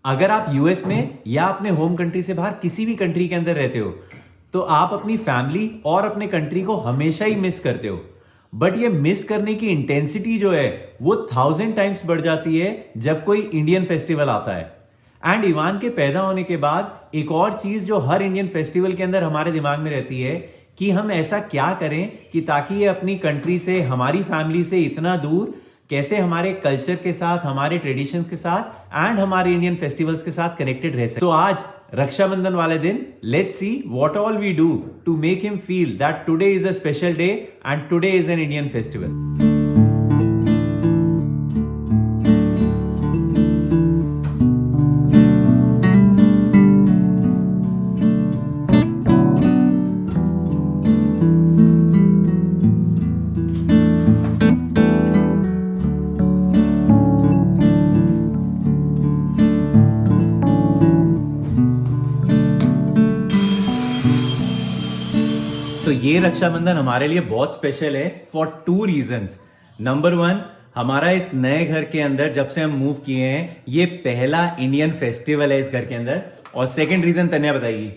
अगर आप यूएस में या अपने होम कंट्री से बाहर किसी भी कंट्री के अंदर रहते हो तो आप अपनी फैमिली और अपने कंट्री को हमेशा ही मिस करते हो, बट ये मिस करने की इंटेंसिटी जो है वो 1000 टाइम्स बढ़ जाती है जब कोई इंडियन फेस्टिवल आता है। एंड इवान के पैदा होने के बाद एक और चीज जो हर इंडियन फेस्टिवल के अंदर हमारे दिमाग में रहती है कि हम ऐसा क्या करें कि ताकि ये अपनी कंट्री से, हमारी फैमिली से इतना दूर कैसे हमारे कल्चर के साथ, हमारे ट्रेडिशंस के साथ एंड हमारे इंडियन फेस्टिवल्स के साथ कनेक्टेड रह सके। तो आज रक्षाबंधन वाले दिन let's see what all we do to make him feel that today is a special day and today is an Indian festival. तो ये रक्षाबंधन हमारे लिए बहुत स्पेशल है फॉर 2 रीजंस। नंबर 1, हमारा इस नए घर के अंदर जब से हम मूव किए हैं ये पहला इंडियन फेस्टिवल है इस घर के अंदर। और सेकंड रीजन तन्या बताएगी।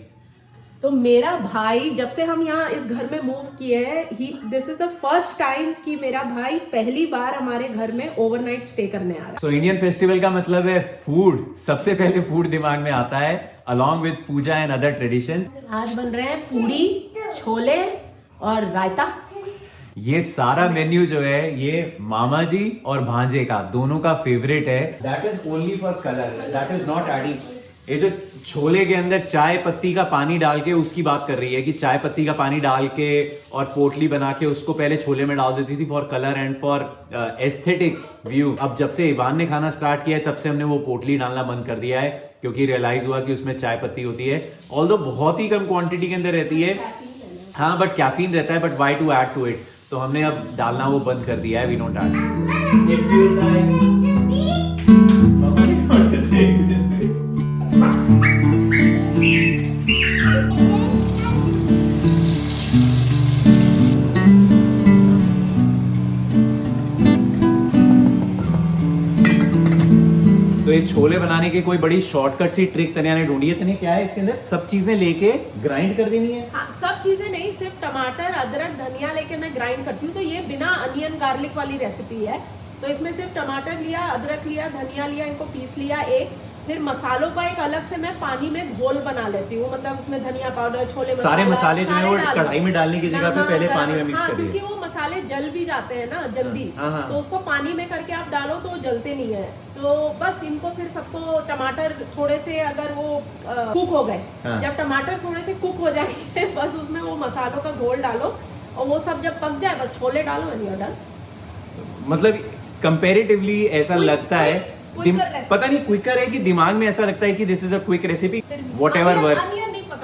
तो मेरा भाई जब से हम यहाँ इस घर में मूव किए हैं, this is the first time कि मेरा भाई पहली बार हमारे घर में ओवरनाइट स्टे करने आ रहा है। सो इंडियन फेस्टिवल का मतलब है फूड। सबसे पहले फूड दिमाग में आता है along with puja and other traditions. आज बन रहे हैं पूरी, छोले और रायता। ये सारा मेन्यू जो है ये मामा जी और भांजे का दोनों का फेवरेट है। That is only for colour, that is not adding. ये जो छोले के अंदर चाय पत्ती का पानी डाल के उसकी बात कर रही है कि चाय पत्ती का पानी डाल के और पोटली बना के उसको पहले छोले में डाल देती थी for colour and for aesthetic view. अब जब से इवान ने खाना स्टार्ट किया है तब से हमने वो पोटली डालना बंद कर दिया है क्योंकि रियलाइज हुआ कि उसमें चाय पत्ती होती है, ऑल्दो बहुत ही कम क्वांटिटी के अंदर रहती है। हाँ, बट कैफीन रहता है, but why to add to it. तो हमने अब डालना वो बंद कर दिया है। We don't add. तो ये छोले बनाने की कोई बड़ी शॉर्टकट सी ट्रिक तनिया ने ढूंढी है। तनिया क्या है इसके अंदर? सब चीजें लेके ग्राइंड कर देनी है। हाँ, सब चीजें नहीं, सिर्फ टमाटर, अदरक, धनिया लेके मैं ग्राइंड करती हूँ। तो ये बिना अनियन गार्लिक वाली रेसिपी है। तो इसमें सिर्फ टमाटर लिया, अदरक लिया, धनिया लिया, इनको पीस लिया एक। फिर मसालों का एक अलग से मैं पानी में घोल बना लेती हूँ, मतलब उसमें धनिया पाउडर, छोले मसाला, सारे मसाले जो है वो कढ़ाई में डालने की जगह पे पहले पानी में मिक्स कर दिए। क्योंकि वो मसाले जल भी जाते हैं ना जल्दी। तो उसको पानी में करके आप डालो तो वो जलते नहीं है। तो बस इनको फिर सबको टमाटर थोड़े से अगर वो कुक हो गए, जब टमाटर थोड़े से कुक हो जाएंगे बस उसमें वो मसालों का घोल डालो और वो सब जब पक जाए बस छोले डालो एंड यू आर डन। मतलब कंपैरेटिवली ऐसा लगता है, पता नहीं क्विकर है कि दिमाग में ऐसा लगता है कि this is a quick recipe, whatever works.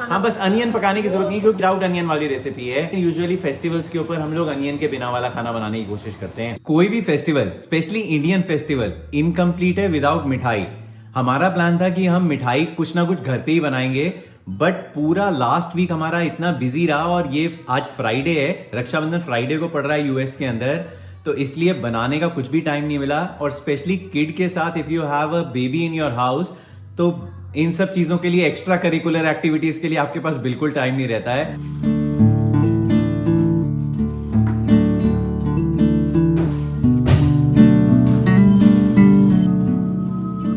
हाँ, बस अनियन पकाने की जरूरत नहीं क्योंकि विदाउट अनियन वाली रेसिपी है। यूजुअली फेस्टिवल्स के ऊपर हम लोग अनियन के बिना वाला खाना बनाने की कोशिश करते हैं। कोई भी festival, specially Indian festival, incomplete है विदाउट मिठाई। हमारा प्लान था कि हम मिठाई कुछ ना कुछ घर पे ही बनाएंगे, बट पूरा लास्ट वीक हमारा इतना बिजी रहा और ये आज फ्राइडे है, रक्षाबंधन फ्राइडे को पड़ रहा है यूएस के अंदर, तो इसलिए बनाने का कुछ भी टाइम नहीं मिला। और स्पेशली किड के साथ if you have a baby in your house तो इन सब चीजों के लिए, एक्स्ट्रा करिकुलर एक्टिविटीज के लिए आपके पास बिल्कुल टाइम नहीं रहता है।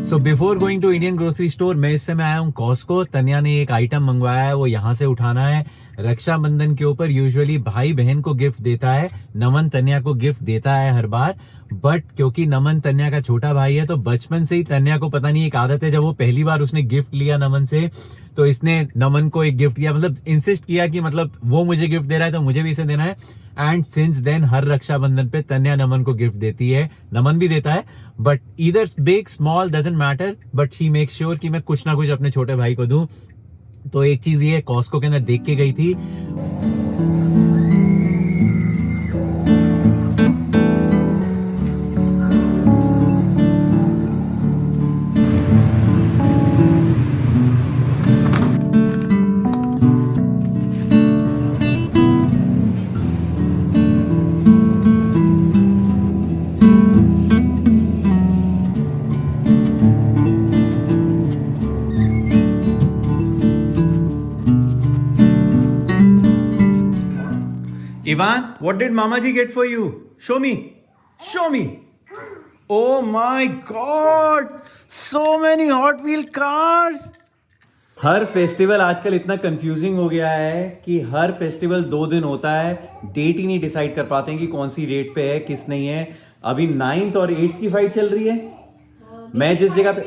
So before going to Indian grocery store मैं इस समय आया हूँ कॉस्को। तन्या ने एक आइटम मंगवाया है, वो यहाँ से उठाना है। रक्षाबंधन के ऊपर यूजुअली भाई बहन को गिफ्ट देता है, नमन तन्या को गिफ्ट देता है हर बार, बट क्योंकि नमन तन्या का छोटा भाई है तो बचपन से ही तन्या को पता नहीं एक आदत है, जब वो पहली बार उसने गिफ्ट लिया नमन से तो इसने नमन को एक गिफ्ट दिया, मतलब इंसिस्ट किया कि मतलब वो मुझे गिफ्ट दे रहा है तो मुझे भी इसे देना है। एंड सिंस देन हर रक्षाबंधन पे तन्या नमन को गिफ्ट देती है, नमन भी देता है, but either big small doesn't matter, but she make sure कि मैं कुछ ना कुछ अपने छोटे भाई को दूं। तो एक चीज ये कॉस्को के अंदर देख के गई थी। Ivan, what did Mama ji get for you? Show me. Show me. Oh my God! So many Hot Wheel cars. Her festival आजकल इतना कंफ्यूजिंग हो गया है कि हर फेस्टिवल 2 दिन होता है, डेट ही नहीं डिसाइड कर पाते हैं कि कौन सी डेट पे है किस नहीं है। अभी 9th और 8th की फाइट चल रही है। मैं जिस जगह पे,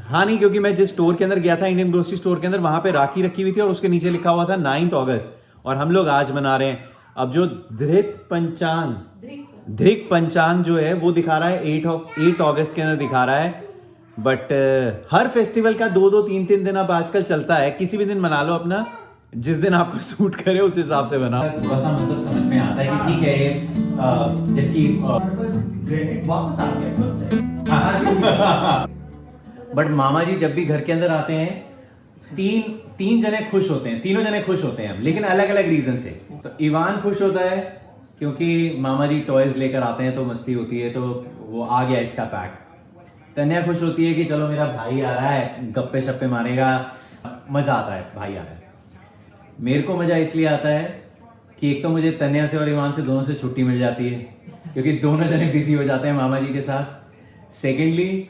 हाँ नहीं, क्योंकि मैं जिस स्टोर के अंदर गया था, इंडियन ग्रोसरी स्टोर के अंदर, वहां पे राखी रखी हुई थी और उसके नीचे लिखा हुआ था 9 अगस्त और हम लोग आज मना रहे हैं। अब जो धृत पंचांग जो है वो दिखा रहा है 8 अगस्त के अंदर दिखा रहा है। बट हर फेस्टिवल का 2-2, 3-3 दिन अब आजकल चलता है। किसी भी दिन मना लो अपना, जिस दिन आपको सूट करे उस हिसाब से बनाओ। थोड़ा सा मतलब समझ में आता है कि ठीक है ये इसकी वापस आ गया खुद से। बट मामा जी जब भी घर के अंदर आते हैं, तीन जने खुश होते हैं, तीनों जने खुश होते हैं, लेकिन अलग अलग रीजन से। तो इवान खुश होता है क्योंकि मामा जी टॉयज लेकर आते हैं तो मस्ती होती है, तो वो आ गया इसका पैक। तन्या खुश होती है कि चलो मेरा भाई आ रहा है, गप्पे शप्पे मारेगा, मजा आता है, भाई आ रहा है। मेरे को मजा इसलिए आता है कि एक तो मुझे तन्या से और इवान से दोनों से छुट्टी मिल जाती है क्योंकि दोनों जने बिजी हो जाते हैं मामा जी के साथ। सेकेंडली,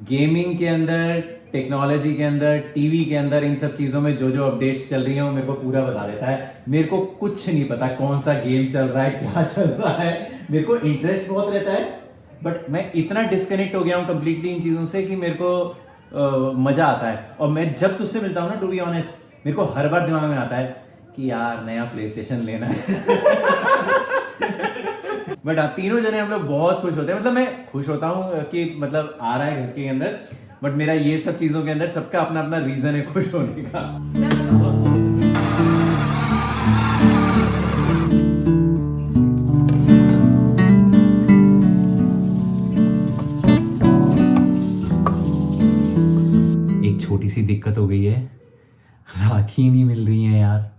गेमिंग के अंदर, टेक्नोलॉजी के अंदर, टीवी के अंदर, इन सब चीज़ों में जो जो अपडेट्स चल रही हैं वो मेरे को पूरा बता देता है। मेरे को कुछ नहीं पता कौन सा गेम चल रहा है, क्या चल रहा है। मेरे को इंटरेस्ट बहुत रहता है बट मैं इतना डिस्कनेक्ट हो गया हूँ कम्प्लीटली इन चीज़ों से कि मेरे को मज़ा आता है। और मैं जब तुझसे मिलता हूँ ना, टू बी ऑनेस्ट, मेरे को हर बार दिमाग में आता है कि यार नया प्ले स्टेशन लेना है। बट तीनों जने हम लोग बहुत खुश होते हैं। मतलब मैं खुश होता हूँ कि मतलब आ रहा है घर के अंदर, बट मेरा ये सब चीज़ों के अंदर सबका अपना अपना रीज़न है खुश होने का। छोटी सी दिक्कत हो गई है, राखी नहीं मिल रही है यार।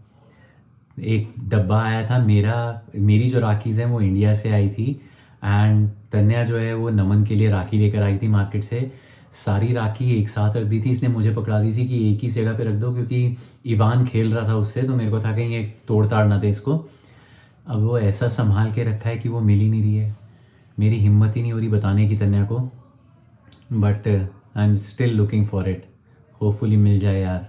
एक डब्बा आया था मेरी जो राखीज़ हैं वो इंडिया से आई थी, एंड तन्या जो है वो नमन के लिए राखी लेकर आई थी मार्केट से। सारी राखी एक साथ रख दी थी, इसने मुझे पकड़ा दी थी कि एक ही जगह पे रख दो, क्योंकि इवान खेल रहा था उससे, तो मेरे को था कहीं एक तोड़ ताड़ ना दे इसको। अब वो ऐसा संभाल के रखा है कि वो मिल ही नहीं रही है। मेरी हिम्मत ही नहीं हो रही बताने की तन्या को, but I am still looking for it. Hopefully मिल जाए यार।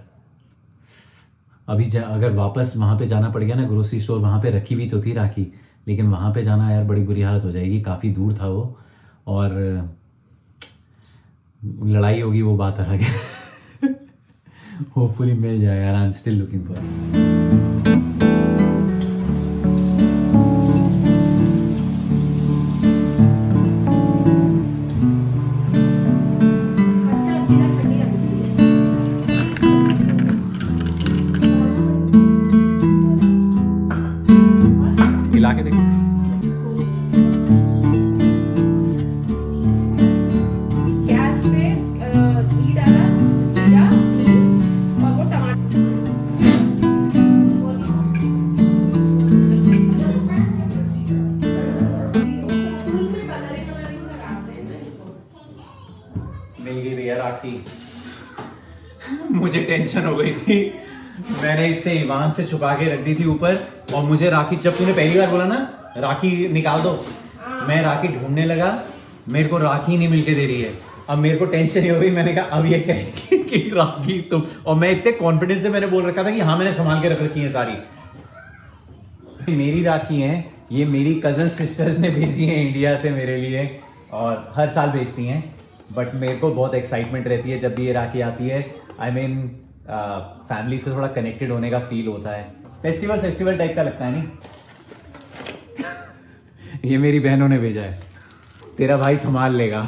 अभी अगर वापस वहाँ पे जाना पड़ गया ना ग्रोसरी स्टोर, वहाँ पे रखी हुई तो थी राखी, लेकिन वहाँ पे जाना यार बड़ी बुरी हालत हो जाएगी। काफ़ी दूर था वो और लड़ाई होगी, वो बात अलग है। होपफुली मिल जाए यार। आई एम स्टिल लुकिंग फॉर के देखो। गैस पे घी डाला, जीरा, नीम और वो टमाटर। स्कूल में कलरिंग कराते हैं। मिल गई भैया राखी। मुझे टेंशन हो गई थी, मैंने इससे इवान से छुपा के रख दी थी ऊपर, और मुझे राखी, जब तूने पहली बार बोला ना राखी निकाल दो, मैं राखी ढूंढने लगा, मेरे को राखी नहीं मिलके दे रही है। अब मेरे को टेंशन ही हो गई, मैंने कहा अब ये कहेगी कि राखी तुम, और मैं इतने कॉन्फिडेंस से मैंने बोल रखा था कि हाँ मैंने संभाल के रख रखी है सारी। मेरी राखी हैं ये, मेरी कजन सिस्टर्स ने भेजी हैं इंडिया से मेरे लिए, और हर साल भेजती हैं। बट मेरे को बहुत एक्साइटमेंट रहती है जब भी ये राखी आती है। आई मीन फैमिली से थोड़ा कनेक्टेड होने का फील होता है। फेस्टिवल टाइप का लगता है नहीं। ये मेरी बहनों ने भेजा है, तेरा भाई संभाल लेगा।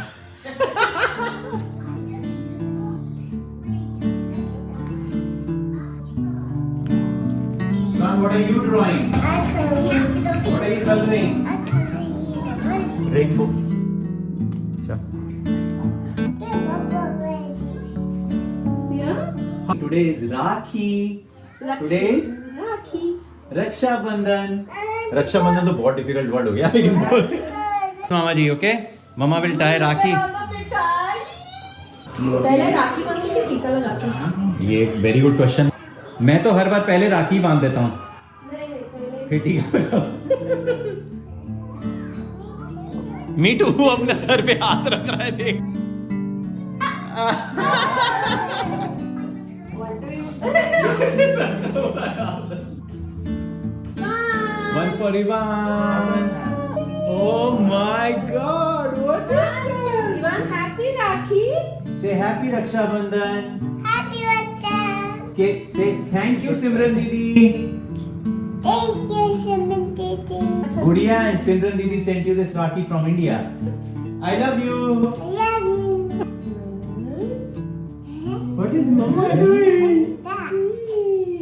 What are you drawing? What are you coloring? Grateful. Today is Rakhi. Today is राखी। रक्षाबंधन। रक्षाबंधन तो बहुत डिफिकल्ट वर्ड हो गया, लेकिन मामा जी ओके, मामा विल टाई राखी। पहले राखी बांधो फिर टीका लगाते हैं। ये वेरी गुड क्वेश्चन। मैं तो हर बार पहले राखी बांध देता हूँ, नहीं, पहले फिर टीका लगाता हूँ। मीटू अपने सर पे हाथ रख रहा है देख। One for Ivan. Oh my God! What is that? Ivan, happy Rakhi. Say happy Raksha Bandhan. Happy birthday. Okay, say thank you Simran Didi. Thank you, Simon Titi. Gudiya and Simran Didi sent you this Rakhi from India. I love you. I love you. What is Mama doing? That.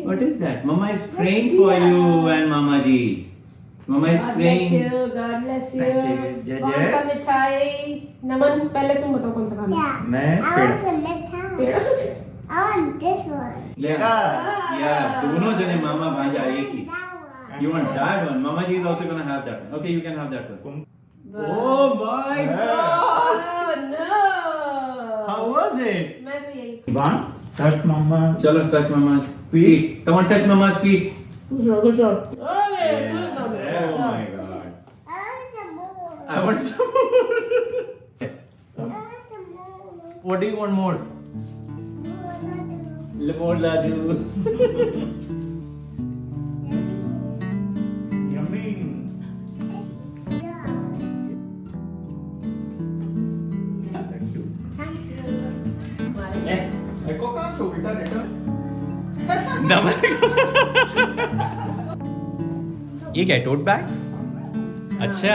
What is that? Mama is praying for you and Mama ji. Mama is God bless praying. you. God bless you. Thank you. जय कौन जय। सा मिठाई? नमन, पहले तुम बताओ कौन सा खाना? Yeah. मैं I पेड़ want the little. Peda? I want this one. लेगा या दोनों जने मामा भांजा एक ही That one. you want that one mama ji is also gonna have that one okay you can have that one oh my god Oh no. how was it मैं तो यही Ivan, touch mama. chalo touch mama's feet come on touch mama's feet कुछ ना oh good my god I want some more. I want some more. I want some more. what do you want more more ladu Yummy. Eko कहाँ से उल्टा रहता? ये क्या tote bag अच्छा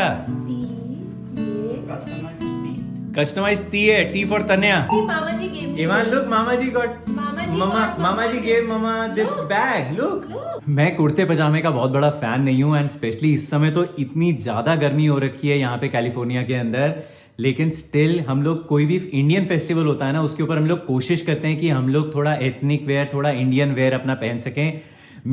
Customized tea. Customise tea है tea for Tanya मामा जी gave me Ivan, this. look, Mama ji got. Mama ji gave Mama this bag. Look. मैं कुर्ते पजामे का बहुत बड़ा फैन नहीं हूँ एंड स्पेशली इस समय तो इतनी ज़्यादा गर्मी हो रखी है यहाँ पे कैलिफोर्निया के अंदर लेकिन स्टिल हम लोग कोई भी इंडियन फेस्टिवल होता है ना उसके ऊपर हम लोग कोशिश करते हैं कि हम लोग थोड़ा एथनिक वेयर थोड़ा इंडियन वेयर अपना पहन सकें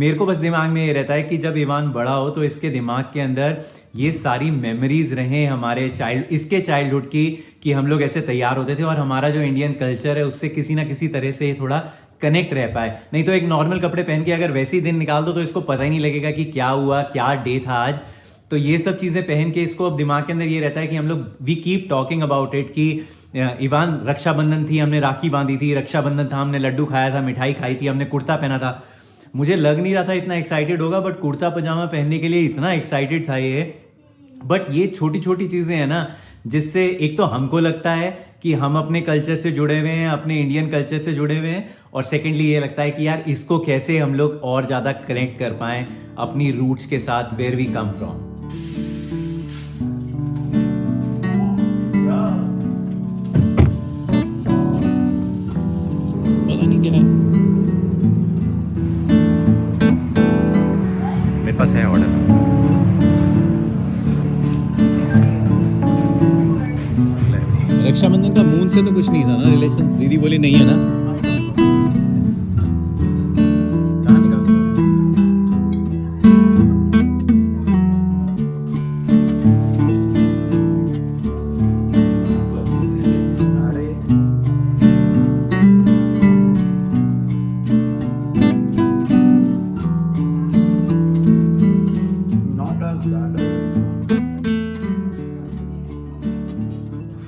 मेरे को बस दिमाग में ये रहता है कि जब इवान बड़ा हो तो इसके दिमाग के अंदर ये सारी मेमोरीज रहें हमारे इसके चाइल्डहुड की कि हम लोग ऐसे तैयार होते थे और हमारा जो इंडियन कल्चर है उससे किसी ना किसी तरह से थोड़ा कनेक्ट रह पाए नहीं तो एक नॉर्मल कपड़े पहन के अगर वैसे ही दिन निकाल दो तो इसको पता ही नहीं लगेगा कि क्या हुआ क्या डे था आज तो ये सब चीज़ें पहन के इसको अब दिमाग के अंदर ये रहता है कि हम लोग we keep talking about it कि इवान रक्षाबंधन थी हमने राखी बांधी थी रक्षाबंधन था हमने लड्डू खाया था मिठाई खाई थी हमने कुर्ता पहना था मुझे लग नहीं रहा था इतना एक्साइटेड होगा बट कुर्ता पजामा पहनने के लिए इतना एक्साइटेड था ये बट ये छोटी छोटी चीज़ें हैं ना जिससे एक तो हमको लगता है कि हम अपने कल्चर से जुड़े हुए हैं अपने इंडियन कल्चर से जुड़े हुए हैं और सेकेंडली ये लगता है कि यार इसको कैसे हम लोग और ज़्यादा कनेक्ट कर पाएँ अपनी रूट्स के साथ वेयर वी कम फ्रॉम पता नहीं क्या है. मेरे पास है ऑर्डर रक्षाबंधन का मून से तो कुछ नहीं था ना रिलेशन दीदी बोली नहीं है ना कहाँ निकाल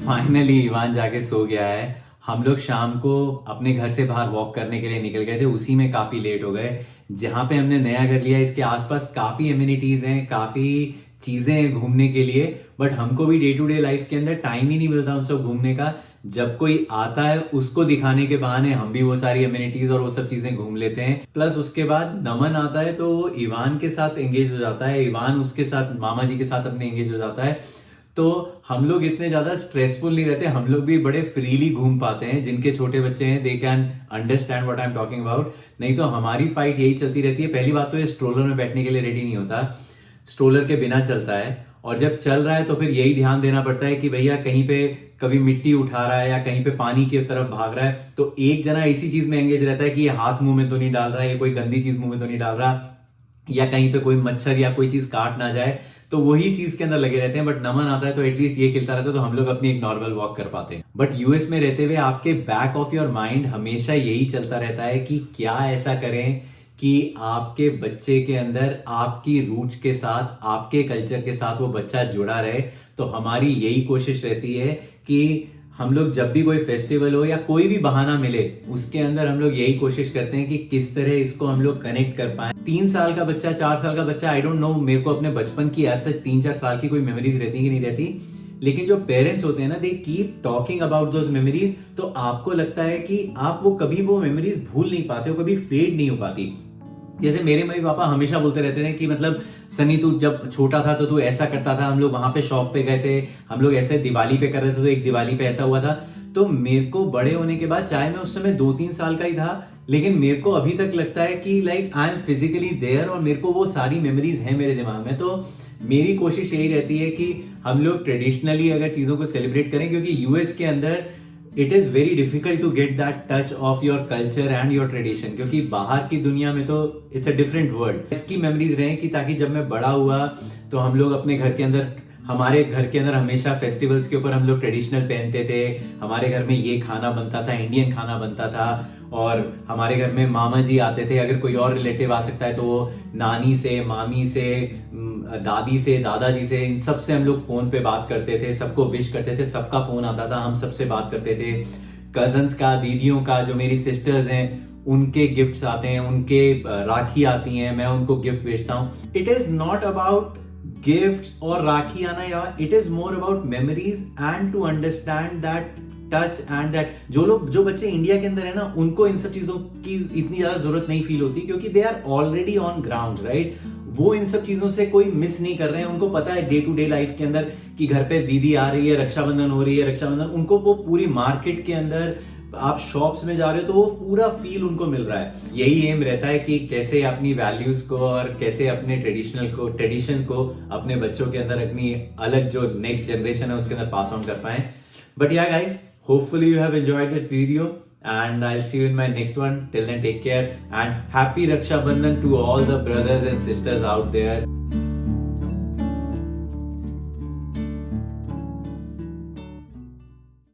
फाइनली इवान जाके सो गया है हम लोग शाम को अपने घर से बाहर वॉक करने के लिए निकल गए थे उसी में काफ़ी लेट हो गए जहाँ पे हमने नया घर लिया इसके आसपास काफ़ी एमिनिटीज़ हैं काफ़ी चीज़ें हैं घूमने के लिए बट हमको भी डे टू डे लाइफ के अंदर टाइम ही नहीं मिलता उन सब घूमने का जब कोई आता है उसको दिखाने के बहाने हम भी वो सारी एमिनिटीज़ और वो सब चीज़ें घूम लेते हैं प्लस उसके बाद नमन आता है तो वो इवान के साथ एंगेज हो जाता है इवान उसके साथ मामा जी के साथ अपने एंगेज हो जाता है तो हम लोग इतने ज्यादा स्ट्रेसफुल नहीं रहते हम लोग भी बड़े फ्रीली घूम पाते हैं जिनके छोटे बच्चे हैं they can understand what I am talking about नहीं तो हमारी फाइट यही चलती रहती है पहली बात तो ये स्ट्रोलर में बैठने के लिए रेडी नहीं होता स्ट्रोलर के बिना चलता है और जब चल रहा है तो फिर यही ध्यान देना पड़ता है कि भैया कहीं पे कभी मिट्टी उठा रहा है या कहीं पे पानी की तरफ भाग रहा है तो एक जना इसी चीज में एंगेज रहता है कि ये हाथ मुंह में तो नहीं डाल रहा है ये कोई गंदी चीज मुंह में तो नहीं डाल रहा या कहीं पे कोई मच्छर या कोई चीज काट ना जाए तो वही चीज के अंदर लगे रहते हैं बट नमन आता है तो एटलीस्ट ये खिलता रहता है तो हम लोग अपनी एक नॉर्मल वॉक कर पाते हैं बट यूएस में रहते हुए आपके बैक ऑफ योर माइंड हमेशा यही चलता रहता है कि क्या ऐसा करें कि आपके बच्चे के अंदर आपकी रूट्स के साथ, आपके कल्चर के साथ वो बच्चा जुड़ा रहे। तो हमारी यही कोशिश रहती है कि हम लोग जब भी कोई फेस्टिवल हो या कोई भी बहाना मिले, उसके अंदर हम लोग यही कोशिश करते हैं कि किस तरह इसको हम लोग कनेक्ट कर पाए। 3 साल का बच्चा, 4 साल का बच्चा, आई डोंट नो, मेरे को अपने बचपन की ऐसे 3-4 साल की कोई मेमोरीज रहती कि नहीं रहती, लेकिन जो पेरेंट्स होते हैं ना, they keep talking about those memories. तो आपको लगता है कि आप वो कभी वो मेमोरीज भूल नहीं पाते हो, कभी फेड नहीं हो पाती। जैसे मेरे मम्मी पापा हमेशा बोलते रहते थे कि मतलब सनी तू जब छोटा था तो तू ऐसा करता था, हम लोग वहां पे शॉप पे गए थे, हम लोग ऐसे दिवाली पे कर रहे थे, तो एक दिवाली पे ऐसा हुआ था। तो मेरे को बड़े होने के बाद, चाहे मैं उस समय 2-3 साल का ही था, लेकिन मेरे को अभी तक लगता है कि like I am physically there और मेरे को वो सारी मेमोरीज हैं मेरे दिमाग में। तो मेरी कोशिश यही रहती है कि हम लोग ट्रेडिशनली अगर चीजों को सेलिब्रेट करें, क्योंकि यूएस के अंदर it is very difficult to get that touch of your culture and your tradition, क्योंकि बाहर की दुनिया में तो इट्स अ डिफरेंट वर्ल्ड। इसकी मेमोरीज रहे कि ताकि जब मैं बड़ा हुआ तो हम लोग अपने घर के अंदर, हमारे घर के अंदर हमेशा फेस्टिवल्स के ऊपर हम लोग ट्रेडिशनल पहनते थे, हमारे घर में ये खाना बनता था, इंडियन खाना बनता था, और हमारे घर में मामा जी आते थे। अगर कोई और रिलेटिव आ सकता है तो वो नानी से, मामी से, दादी से, दादाजी से, इन सब से हम लोग फोन पे बात करते थे, सबको विश करते थे, सबका फोन आता था, हम सबसे बात करते थे। कजन्स का, दीदियों का, जो मेरी सिस्टर्स हैं, उनके गिफ्ट्स आते हैं, उनके राखी आती हैं, मैं उनको गिफ्ट भेजता हूँ। It is not about gifts और राखी आना, या it is more about memories and to understand that touch and that. जो बच्चे इंडिया के अंदर है ना, उनको इन सब चीजों की इतनी ज्यादा जरूरत नहीं फील होती, क्योंकि they are already on ground, right. वो इन सब चीजों से कोई मिस नहीं कर रहे हैं। उनको पता है डे टू डे लाइफ के अंदर कि घर पे दीदी आ रही है, रक्षाबंधन हो रही है, रक्षाबंधन, उनको वो पूरी मार्केट के अंदर आप शॉप्स में जा रहे हो तो वो पूरा फील उनको मिल रहा है। यही एम रहता है कि कैसे अपनी वैल्यूज को और कैसे अपने ट्रेडिशन को अपने बच्चों के अंदर, अपनी अलग जो नेक्स्ट जनरेशन है उसके अंदर पास ऑन कर पाए। बट या guys, hopefully you have enjoyed this video and I'll see you in my next one. Till then, take care and happy Raksha Bandhan to all the brothers and sisters out there.